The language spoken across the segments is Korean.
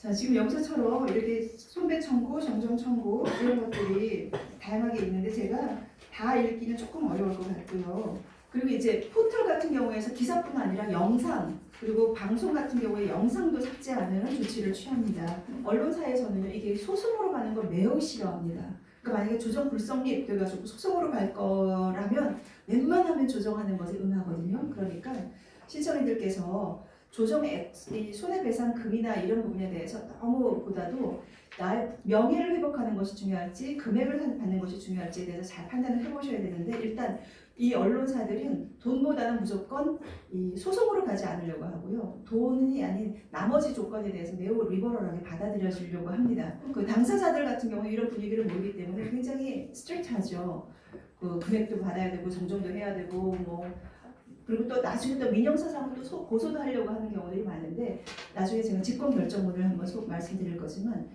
자, 지금 여기서처럼 이렇게 손배 청구, 정정 청구 이런 것들이 다양하게 있는데 제가 다 읽기는 조금 어려울 것 같고요. 그리고 이제 포털 같은 경우에서 기사뿐 아니라 영상 그리고 방송 같은 경우에 영상도 삭제하는 조치를 취합니다. 언론사에서는요 이게 소송으로 가는 걸 매우 싫어합니다. 그러니까 만약에 조정 불성립 돼가지고 소송으로 갈 거라면 웬만하면 조정하는 것에 응하거든요. 그러니까 신청인들께서 조정의 이 손해배상금이나 이런 부분에 대해서 너무 보다도 나의 명예를 회복하는 것이 중요할지 금액을 받는 것이 중요할지에 대해서 잘 판단을 해보셔야 되는데 일단 이 언론사들은 돈보다는 무조건 이 소송으로 가지 않으려고 하고요. 돈이 아닌 나머지 조건에 대해서 매우 리버럴하게 받아들여주려고 합니다. 그 당사자들 같은 경우 이런 분위기를 모르기 때문에 굉장히 스트릭트하죠. 그 금액도 받아야 되고 정정도 해야 되고 뭐 그리고 또 나중에 또 민형사상으로 또 고소도 하려고 하는 경우들이 많은데 나중에 제가 직권 결정문을 한번 말씀드릴 거지만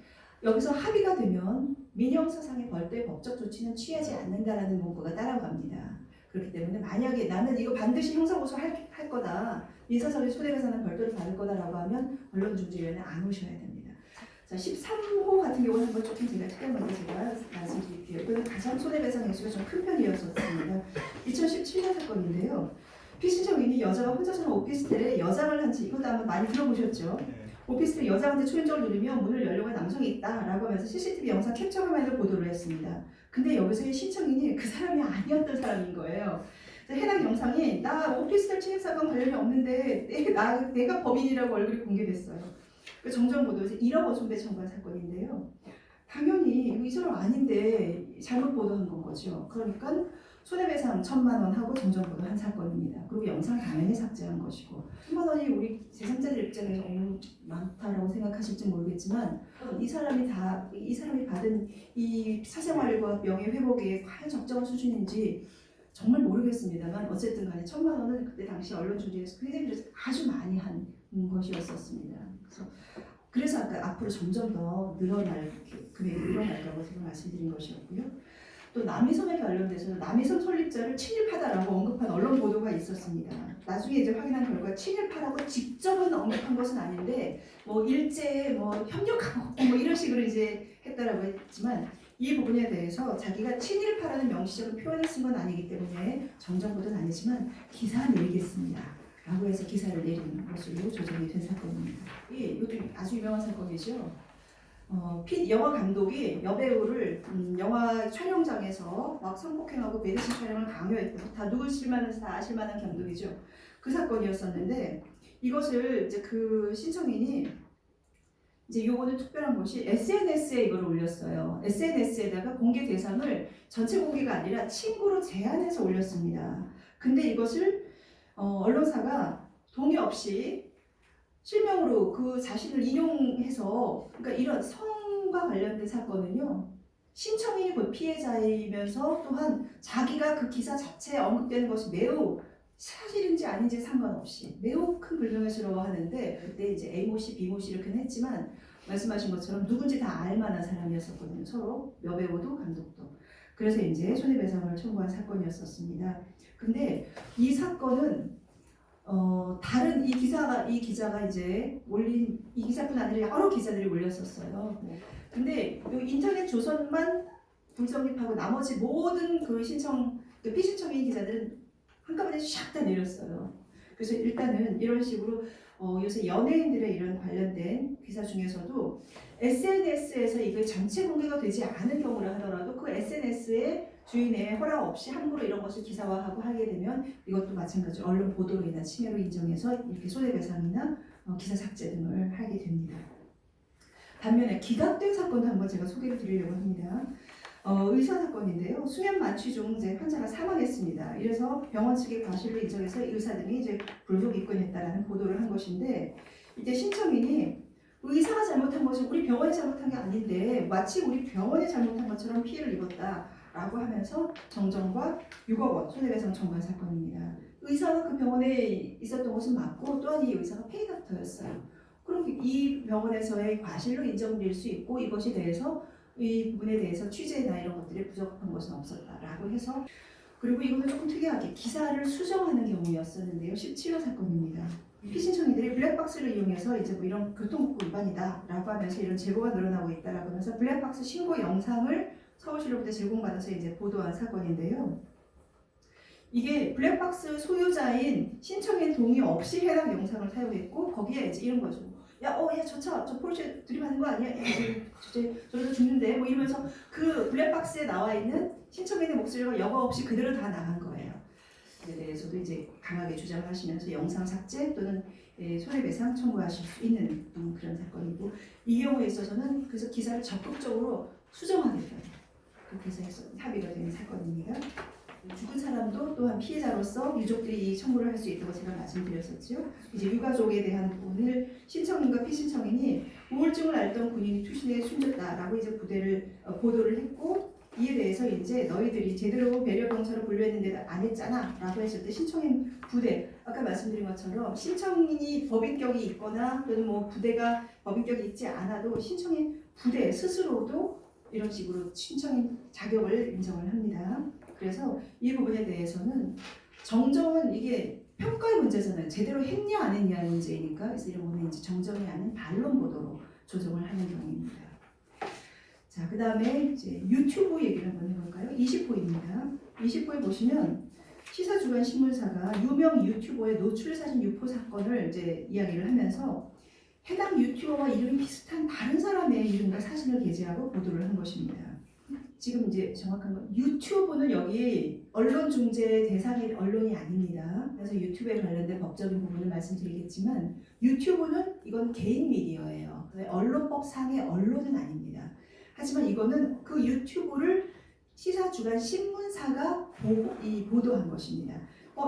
여기서 합의가 되면 민형사상의 별도의 법적 조치는 취하지 않는다라는 문구가 따라갑니다. 그렇기 때문에 만약에 나는 이거 반드시 형사고소 할 거다. 민사적인 손해배상은 별도로 받을 거다라고 하면 언론중재위원회 안 오셔야 됩니다. 자, 13호 같은 경우는 한번 조금 제가 특별하게 제가 말씀드릴게요. 이거는 가장 손해배상 액수가 좀 큰 편이었었습니다. 2017년 사건인데요. 피신청인이 여자가 혼자 사는 오피스텔에 여장을 한 채, 이것도 아마 많이 들어보셨죠? 오피스텔 여장한테 초인종을 누르면 문을 열려고 남성이 있다라고 하면서 CCTV 영상 캡처 화면을 보도를 했습니다. 근데 여기서의 신청인이 그 사람이 아니었던 사람인 거예요. 해당 영상이 나 오피스텔 침입사건 관련이 없는데 내가 범인이라고 얼굴이 공개됐어요. 그 정정보도에서 1억 원 손배 청구한 사건인데요. 당연히 이 사람 아닌데 잘못 보도한 건 거죠. 그러니까 손해배상 1,000만 원 하고 정정보도 한 사건입니다. 그리고 영상 당연히 삭제한 것이고 1,000만 원이 우리 제3자들 입장에서 너무 많다라고 생각하실지 모르겠지만 이 사람이 받은 이 사생활과 명예 회복에 과연 적정한 수준인지 정말 모르겠습니다만 어쨌든 간에 1,000만 원은 그때 당시 언론 중재에서 굉장히 아주 많이 한 것이었었습니다. 그래서 아까 앞으로 점점 더 금액이 늘어날 거라고 제가 말씀드린 것이었고요. 또 남이섬에 관련돼서는 남이섬 설립자를 친일파다라고 언급한 언론 보도가 있었습니다. 나중에 이제 확인한 결과 친일파라고 직접은 언급한 것은 아닌데 뭐 일제에 뭐 협력하고 뭐 이런 식으로 이제 했다라고 했지만 이 부분에 대해서 자기가 친일파라는 명시적인 표현을 쓴 건 아니기 때문에 정정보도는 아니지만 기사 내리겠습니다. 라고 해서 기사를 내린 것으로 조정이 된 사건입니다. 이것도 아주 유명한 사건이죠. 영화 감독이 여배우를 영화 촬영장에서 막 성폭행하고 메르시 촬영을 강요했고 다 누구실만한 다 아실만한 감독이죠. 그 사건이었었는데 이것을 이제 그 신청인이 이제 요거는 특별한 것이 SNS에 이걸 올렸어요. SNS에다가 공개 대상을 전체 공개가 아니라 친구로 제한해서 올렸습니다. 근데 이것을 언론사가 동의 없이 실명으로 그 자신을 인용해서 그러니까 이런 성과 관련된 사건은요 신청인이 그 피해자이면서 또한 자기가 그 기사 자체에 언급되는 것이 매우 사실인지 아닌지 상관없이 매우 큰 불명예스러워하는데 그때 이제 A모 씨, B모 씨 이렇게는 했지만 말씀하신 것처럼 누군지 다 알만한 사람이었었거든요. 서로 여배우도 감독도. 그래서 이제 손해배상을 청구한 사건이었었습니다. 근데 이 사건은 다른 이 기자가 이제 올린 이 기사뿐 아니라 여러 기자들이 올렸었어요. 근데 이 인터넷 조선만 불성립하고 나머지 모든 그 피신청인 기자들은 한꺼번에 샥 다 내렸어요. 그래서 일단은 이런 식으로 요새 연예인들의 이런 관련된 기사 중에서도 SNS에서 이게 전체 공개가 되지 않은 경우라 하더라도 그 SNS에 주인의 허락 없이 함부로 이런 것을 기사화하고 하게 되면 이것도 마찬가지로 언론 보도로 인한 침해로 인정해서 이렇게 손해배상이나 기사 삭제 등을 하게 됩니다. 반면에 기각된 사건도 한번 제가 소개를 드리려고 합니다. 의사 사건인데요. 수면 만취 중 이제 환자가 사망했습니다. 이래서 병원 측의 과실로 인정해서 의사 등이 이제 불복 입건했다라는 보도를 한 것인데 이때 신청인이 의사가 잘못한 것이 우리 병원이 잘못한 게 아닌데 마치 우리 병원이 잘못한 것처럼 피해를 입었다라고 하면서 정정과 6억 원 손해배상 청구한 사건입니다. 의사가 그 병원에 있었던 것은 맞고 또한 이 의사가 페이닥터였어요. 그럼 이 병원에서의 과실로 인정될 수 있고 이것에 대해서 이 부분에 대해서 취재나 이런 것들이 부적합한 것은 없었다라고 해서 그리고 이거는 조금 특이하게 기사를 수정하는 경우였었는데요. 17호 사건입니다. 피신청이들이 블랙박스를 이용해서 이제 뭐 이런 교통법규 위반이다라고 하면서 이런 제보가 늘어나고 있다라고 하면서 블랙박스 신고 영상을 서울시로부터 제공받아서 이제 보도한 사건인데요. 이게 블랙박스 소유자인 신청인 동의 없이 해당 영상을 사용했고 거기에 이제 이런 거죠. 야, 저 포르쉐 들이받는 거 아니야? 야, 저러다 죽는데 뭐 이러면서 그 블랙박스에 나와 있는 신청인의 목소리가 여과 없이 그대로 다 나간 거예요. 에 대해서도 이제 강하게 주장을 하시면서 영상 삭제 또는 손해배상 청구하실 수 있는 그런 사건이고 이 경우에 있어서는 그래서 기사를 적극적으로 수정하겠다 그렇게 해서 합의가 된 사건입니다. 죽은 사람도 또한 피해자로서 유족들이 이 청구를 할 수 있다고 제가 말씀드렸었죠. 이제 유가족에 대한 부분을 신청인과 피신청인이 우울증을 앓던 군인이 투신에 숨졌다라고 이제 보도를 했고 이에 대해서 이제 너희들이 제대로 배려병사로 분류했는데 안 했잖아 라고 했을 때 신청인 부대 아까 말씀드린 것처럼 신청인이 법인격이 있거나 또는 뭐 부대가 법인격이 있지 않아도 신청인 부대 스스로도 이런 식으로 신청인 자격을 인정을 합니다. 그래서 이 부분에 대해서는 정정은 이게 평가의 문제잖아요. 제대로 했냐 안 했냐의 문제이니까 그래서 이런 거는 이제 정정이 아닌 반론 보도로 조정을 하는 경우입니다. 자, 그 다음에 이제 유튜브 얘기를 한번 해볼까요? 20호입니다. 20호에 보시면 시사주간 신문사가 유명 유튜버의 노출 사진 유포 사건을 이제 이야기를 하면서 해당 유튜버와 이름이 비슷한 다른 사람의 이름과 사진을 게재하고 보도를 한 것입니다. 지금 이제 정확한 건 유튜브는 여기 언론 중재 대상의 언론이 아닙니다. 그래서 유튜브에 관련된 법적인 부분을 말씀드리겠지만 유튜브는 이건 개인 미디어예요. 언론법상의 언론은 아닙니다. 하지만 이거는 그 유튜브를 시사주간 신문사가 보도한 것입니다.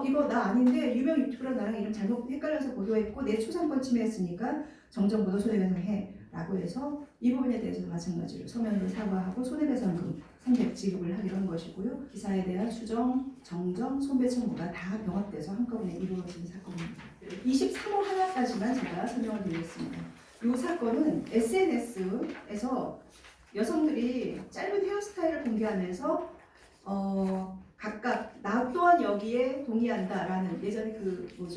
이거 나 아닌데 유명 유튜브랑 나랑 이름 잘못 헷갈려서 보도했고 내 초상권 침해했으니까 정정보도 손해배상해 라고 해서 이 부분에 대해서도 마찬가지로 서면으로 사과하고 손해배상금 300 지급을 하기로 한 것이고요. 기사에 대한 수정, 정정, 손배 청구가 다 병합돼서 한꺼번에 이루어진 사건입니다. 23호 하나까지만 제가 설명을 드리겠습니다. 이 사건은 SNS에서 여성들이 짧은 헤어스타일을 공개하면서 각각 나 또한 여기에 동의한다라는 예전에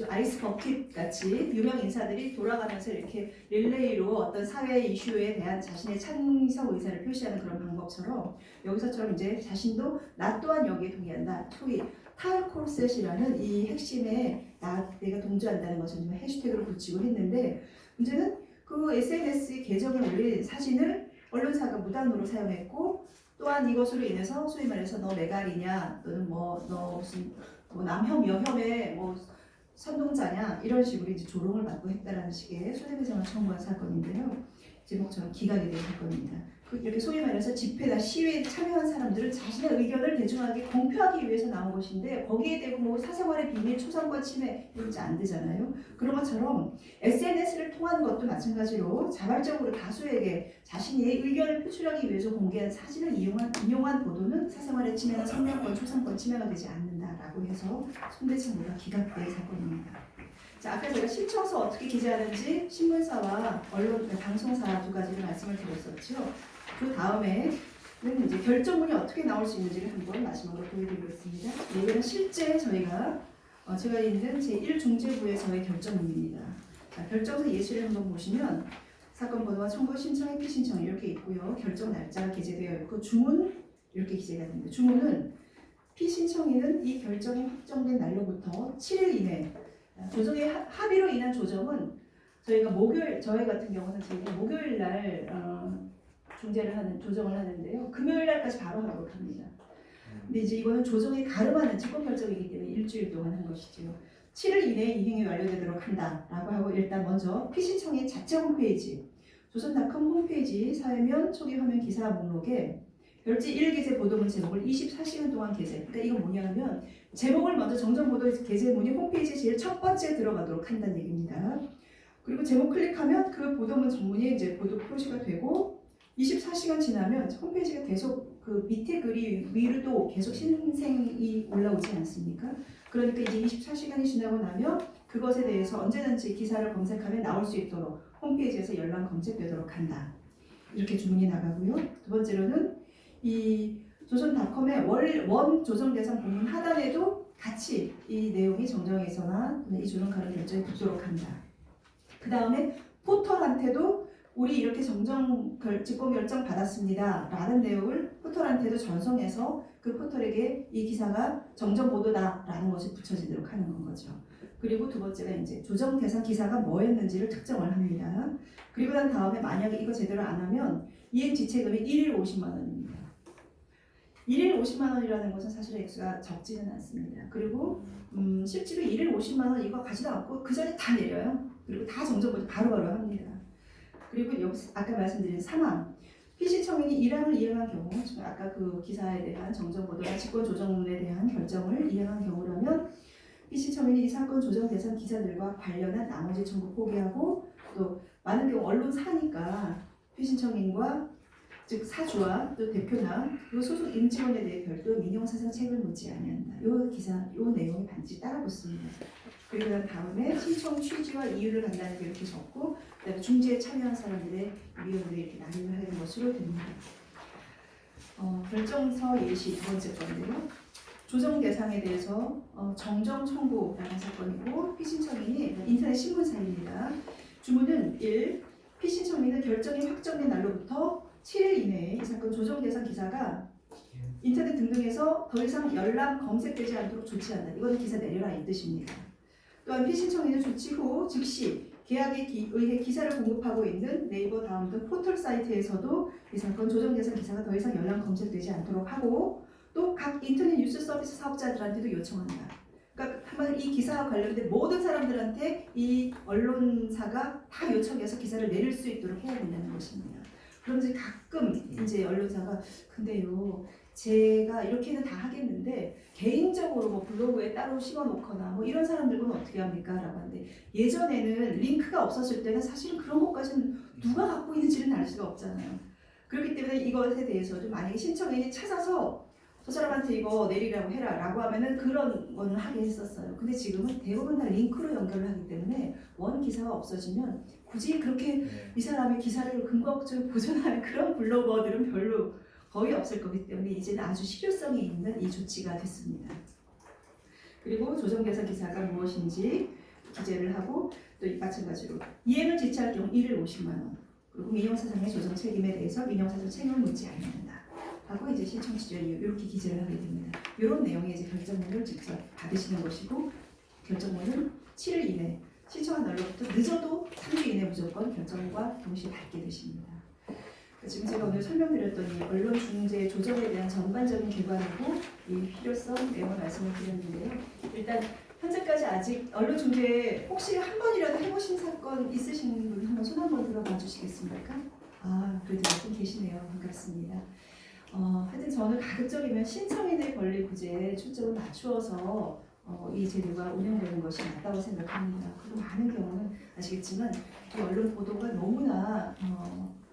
아이스 버킷 같이 유명 인사들이 돌아가면서 이렇게 릴레이로 어떤 사회 이슈에 대한 자신의 찬성 의사를 표시하는 그런 방법처럼 여기서처럼 이제 자신도 나 또한 여기에 동의한다. 토이 타일콜셋이라는 이 핵심에 내가 동조한다는 것을 좀 해시태그를 붙이고 했는데 문제는 그 SNS 계정에 올린 사진을 언론사가 무단으로 사용했고 또한 이것으로 인해서 소위 말해서 너 메갈이냐 또는 너 무슨 남혐 여혐의 선동자냐 이런 식으로 이제 조롱을 받고 했다라는 식의 손해배상을 청구한 사건인데요. 제목처럼 기각이 된 사건입니다. 이렇게 소위 말해서 집회나 시위에 참여한 사람들은 자신의 의견을 대중하게 공표하기 위해서 나온 것인데 거기에 대고 사생활의 비밀, 초상권 침해 이러지 안 되잖아요. 그런 것처럼 SNS를 통한 것도 마찬가지로 자발적으로 다수에게 자신의 의견을 표출하기 위해서 공개한 사진을 인용한 보도는 사생활의 침해나 생명권, 초상권 침해가 되지 않는다라고 해서 손배청구가 기각된 사건입니다. 자, 아까 제가 신청서 어떻게 기재하는지 신문사와 언론, 방송사 두 가지를 말씀을 드렸었죠. 그 다음에는 이제 결정문이 어떻게 나올 수 있는지를 한번 마지막으로 보여드리겠습니다. 이거는 실제 제가 있는 제1중재부에서의 결정문입니다. 자, 결정서 예시를 한번 보시면 사건 번호와 청구 신청, 회피 신청 이렇게 있고요. 결정 날짜가 기재되어 있고 주문 이렇게 기재가 됩니다. 주문은 피신청인은 이 결정이 확정된 날로부터 7일 이내 조정의 합의로 인한 조정은 저희가 저희 같은 경우는 저희가 목요일 날 조정을 하는데요. 금요일 날까지 바로 하도록 합니다. 근데 이제 이거는 조정에 가름하는 직권 결정이기 때문에 일주일 동안 한 것이죠. 7일 이내에 이 행위 완료되도록 한다라고 하고 일단 먼저 피신청의 자체 홈페이지 조선닷컴 홈페이지 사회면 초기 화면 기사 목록에 별지 1게재 보도문 제목을 24시간 동안 게재. 그러니까 이건 뭐냐면 제목을 먼저 정정보도 게재문이 홈페이지에 제일 첫 번째 들어가도록 한다는 얘기입니다. 그리고 제목 클릭하면 그 보도문 전문이 이제 보도 표시가 되고 24시간 지나면 홈페이지가 계속 그 밑에 글이 위로도 계속 신생이 올라오지 않습니까? 그러니까 이제 24시간이 지나고 나면 그것에 대해서 언제든지 기사를 검색하면 나올 수 있도록 홈페이지에서 열람 검색되도록 한다. 이렇게 주문이 나가고요. 두 번째로는 이 조선닷컴의 원 조정 대상 본문 하단에도 같이 이 내용이 정정에서나 이 조정가로 결정이 붙도록 한다. 그 다음에 포털한테도 우리 이렇게 직권 결정 받았습니다 라는 내용을 포털한테도 전송해서 그 포털에게 이 기사가 정정 보도다 라는 것이 붙여지도록 하는 거죠. 그리고 두 번째가 이제 조정 대상 기사가 뭐였는지를 특정을 합니다. 그리고 난 다음에 만약에 이거 제대로 안 하면 이행 지체금이 1일 50만 원입니다. 1일 50만 원이라는 것은 사실 액수가 적지는 않습니다. 그리고 실제로 1일 50만 원 이거 가지도 않고 그 전에 다 내려요. 그리고 다 정정보도 바로바로 합니다. 그리고 여기 아까 말씀드린 사망, 피시청인이 1항을 이행한 경우, 아까 그 기사에 대한 정정보도나 직권조정에 대한 결정을 이행한 경우라면 피시청인이 이 사건 조정 대상 기사들과 관련한 나머지 청구 포기하고 또 많은 경우 언론사니까 피신청인과 즉 사주와 또 대표나 그 소속 임직원에 대해 별도 민형사상 책임을 묻지 아니한다. 요 기사, 요 내용이 반드시 따라 붙습니다. 그리고 난 다음에 신청 취지와 이유를 간다는 게 이렇게 적고 그다음에 중재에 참여한 사람들의 위원들이 이렇게 나뉘는 하는 것으로 됩니다. 결정서 예시 두 번째 건데요. 조정 대상에 대해서 정정 청구라는 사건이고 피신청인이 인터넷 신문사입니다. 주문은 1. 피신청인은 결정이 확정된 날로부터 7일 이내에 이 사건 조정 대상 기사가 인터넷 등등에서 더 이상 연락 검색되지 않도록 조치한다. 이거는 기사 내려라 이 뜻입니다. 또한 피신청인은 조치 후 즉시 계약에 의해 기사를 공급하고 있는 네이버 다음 등 포털 사이트에서도 이 사건 조정 대상 기사가 더 이상 연락 검색되지 않도록 하고 또 각 인터넷 뉴스 서비스 사업자들한테도 요청한다. 그러니까 한마디로 이 기사와 관련된 모든 사람들한테 이 언론사가 다 요청해서 기사를 내릴 수 있도록 해야 된다는 것입니다. 그럼 이제 가끔 이제 언론사가 근데요 제가 이렇게는 다 하겠는데 개인적으로 뭐 블로그에 따로 심어놓거나 뭐 이런 사람들은 어떻게 합니까? 라고 하는데 예전에는 링크가 없었을 때는 사실은 그런 것까지는 누가 갖고 있는지는 알 수가 없잖아요. 그렇기 때문에 이것에 대해서도 만약에 신청인이 찾아서 저 사람한테 이거 내리라고 해라 라고 하면은 그런 거는 하게 했었어요. 근데 지금은 대부분 다 링크로 연결을 하기 때문에 원 기사가 없어지면 굳이 그렇게 이 사람의 기사를 근거적으로 보존하는 그런 블로거들은 별로 거의 없을 거기 때문에 이제는 아주 실효성이 있는 이 조치가 됐습니다. 그리고 조정 대상 기사가 무엇인지 기재를 하고 또 마찬가지로 이행을 지체할 경우 1일 50만 원 그리고 민형사상의 조정 책임에 대해서 민형사상 책임을 묻지 않는다 하고 이제 신청 취지와 이유 이렇게 기재를 하게 됩니다. 이런 내용의 이제 결정문을 직접 받으시는 것이고 결정문은 7일 이내 신청한 날로부터 늦어도 3주 이내 무조건 결정과 동시에 받게 되십니다. 지금 제가 오늘 설명드렸던 이 언론 중재 조정에 대한 전반적인 기관이고 이 필요성 내용을 말씀을 드렸는데요. 일단 현재까지 아직 언론 중재 혹시 한 번이라도 해보신 사건 있으신 분 한번 손 한번 들어봐 주시겠습니까? 아 그래도 몇 분 계시네요. 반갑습니다. 하여튼 저는 가급적이면 신청인의 권리 구제에 초점을 맞추어서 이 제도가 운영되는 것이 맞다고 생각합니다. 그리고 많은 경우는 아시겠지만 이 언론 보도가 너무나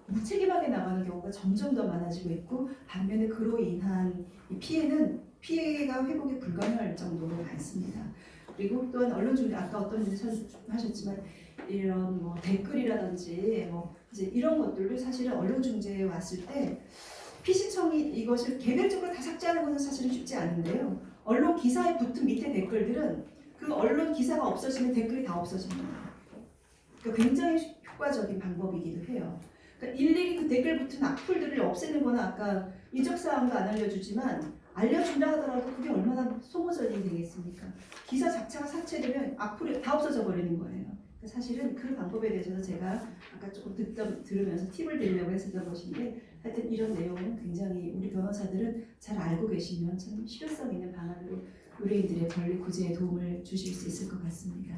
무책임하게 나가는 경우가 점점 더 많아지고 있고 반면에 그로 인한 이 피해가 회복이 불가능할 정도로 많습니다. 그리고 또한 언론 중에 아까 어떤 분이 하셨지만 이런 뭐 댓글이라든지 뭐 이제 이런 것들도 사실은 언론 중재에 왔을 때 피신청이 이것을 개별적으로 다 삭제하는 것은 사실은 쉽지 않은데요. 언론 기사에 붙은 밑에 댓글들은 그 언론 기사가 없어지면 댓글이 다 없어집니다. 그러니까 굉장히 효과적인 방법이기도 해요. 그러니까 일일이 그 댓글 붙은 악플들을 없애는 거는 아까 이적사항도 안 알려주지만 알려준다 하더라도 그게 얼마나 소모전이 되겠습니까? 기사 자체가 삭제되면 악플이 다 없어져 버리는 거예요. 그러니까 사실은 그 방법에 대해서는 제가 아까 조금 들으면서 팁을 드리려고 했었던 것인데 하여튼 이런 내용은 굉장히 우리 변호사들은 잘 알고 계시면 참 실효성 있는 방안으로 의뢰인들의 권리 구제에 도움을 주실 수 있을 것 같습니다.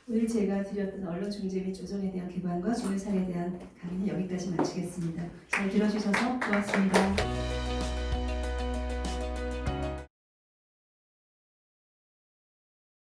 오늘 제가 드렸던 언론 중재 및 조정에 대한 기관과 조례사에 대한 강의는 여기까지 마치겠습니다. 잘 들어주셔서 고맙습니다.